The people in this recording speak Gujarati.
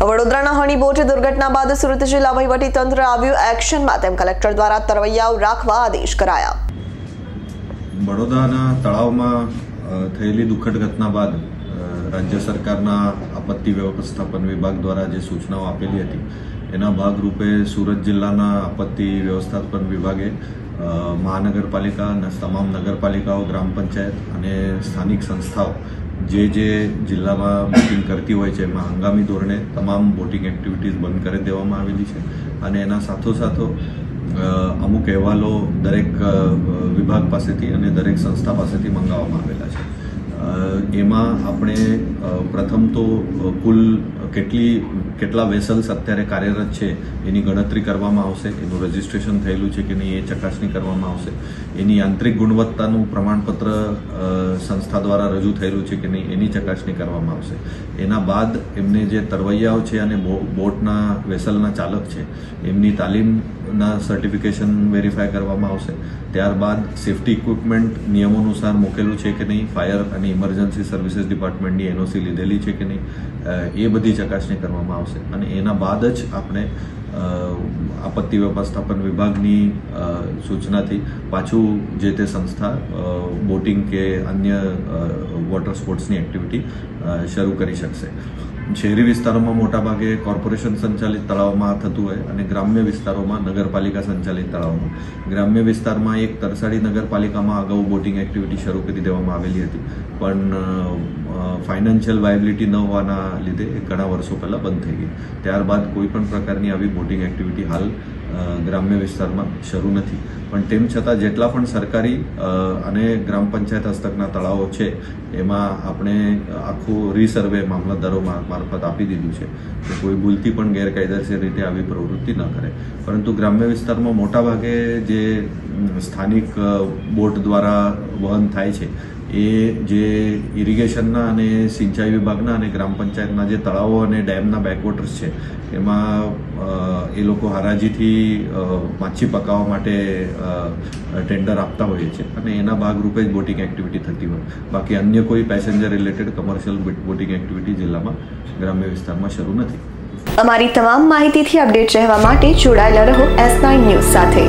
વડોદરાના હણી બોટ દુર્ઘટના બાદ સુરત જિલ્લા વહીવટી તંત્ર આવ્યું એક્શનમાં, તેમ કલેક્ટર દ્વારા તરવૈયાઓ રાખવા આદેશ કરાયા। બડોદરાના તળાવમાં થયેલી દુઃખદ ઘટના બાદ રાજ્ય સરકારના આપત્તિ વ્યવસ્થાપન વિભાગ દ્વારા જે સૂચનાઓ આપેલી હતી એના ભાગરૂપે સુરત જિલ્લાના આપત્તિ વ્યવસ્થાપન વિભાગે મહાનગરપાલિકા અને તમામ નગરપાલિકાઓ, ગ્રામ પંચાયત અને સ્થાનિક સંસ્થાઓ જે જિલ્લામાં બોટિંગ કરતી હોય છે એમાં હંગામી ધોરણે તમામ બોટિંગ એક્ટિવિટીઝ બંધ કરી દેવામાં આવેલી છે અને એના સાથોસાથો અમુક અહેવાલો દરેક વિભાગ પાસેથી અને દરેક સંસ્થા પાસેથી મંગાવવામાં આવેલા છે। એમાં આપણે પ્રથમ તો કુલ કેટલા વેસલ્સ અત્યારે કાર્યરત છે એની ગણતરી કરવામાં આવશે, એનું રજિસ્ટ્રેશન થયેલું છે કે નહીં એ ચકાસણી કરવામાં આવશે, એની યાંત્રિક ગુણવત્તાનું પ્રમાણપત્ર સંસ્થા દ્વારા રજૂ થયેલું છે કે નહીં એની ચકાસણી કરવામાં આવશે। એના બાદ એમને જે તરવૈયાઓ છે અને બોટના વેસલના ચાલક છે એમની તાલીમના સર્ટિફિકેશન વેરીફાઈ કરવામાં આવશે। ત્યારબાદ સેફ્ટી ઇક્વિપમેન્ટ નિયમો અનુસાર મૂકેલું છે કે નહીં, ફાયર અને ઇમરજન્સી સર્વિસીસ ડિપાર્ટમેન્ટની એનઓસી લીધેલી છે કે નહીં એ બધી ચકાસણી કરવામાં આવશે અને એના બાદ જ આપણે આપત્તિ વ્યવસ્થાપન વિભાગની સૂચનાથી પાછું જે તે સંસ્થા બોટિંગ કે અન્ય વોટર સ્પોર્ટ્સની એક્ટિવિટી શરૂ કરી શકશે। શહેરી વિસ્તારોમાં મોટાભાગે કોર્પોરેશન સંચાલિત તળાવમાં થતું હોય અને ગ્રામ્ય વિસ્તારોમાં નગરપાલિકા સંચાલિત તળાવમાં, ગ્રામ્ય વિસ્તારમાં એક તરસાડી નગરપાલિકામાં અગાઉ બોટિંગ એક્ટિવિટી શરૂ કરી દેવામાં આવેલી હતી પણ ફાઇનાન્શિયલ વાયબિલિટી ન હોવાના લીધે ઘણા વર્ષો પહેલાં બંધ થઈ ગઈ। ત્યારબાદ કોઈ પણ પ્રકારની આવી બોટિંગ એક્ટિવિટી હાલ ગ્રામ્ય વિસ્તારમાં શરૂ નથી, પણ તેમ છતાં જેટલા પણ સરકારી અને ગ્રામ પંચાયત હસ્તકના તળાવો છે એમાં આપણે આખું રીસર્વે મામલતદારો મારફત આપી દીધું છે કે કોઈ ભૂલથી પણ ગેરકાયદેસર રીતે આવી પ્રવૃત્તિ ન કરે। પરંતુ ગ્રામ્ય વિસ્તારમાં મોટાભાગે જે સ્થાનિક બોટ દ્વારા વહન થાય છે એ જે ઇરિગેશનના અને સિંચાઈ વિભાગના અને ગ્રામ પંચાયતના જે તળાવો અને ડેમના બેકવોટર્સ છે એમાં એ લોકો હરાજીથી માછી પકાવવા માટે ટેન્ડર આપતા હોઈએ છે અને એના ભાગરૂપે જ બોટિંગ એક્ટિવિટી થતી હોય, બાકી અન્ય કોઈ passenger related commercial boating activity જિલ્લામાં ગ્રામ્ય વિસ્તારમાં શરૂ નથી। અમારી તમામ માહિતીથી અપડેટ રહેવા માટે જોડાયેલા રહો S9 ન્યૂઝ સાથે।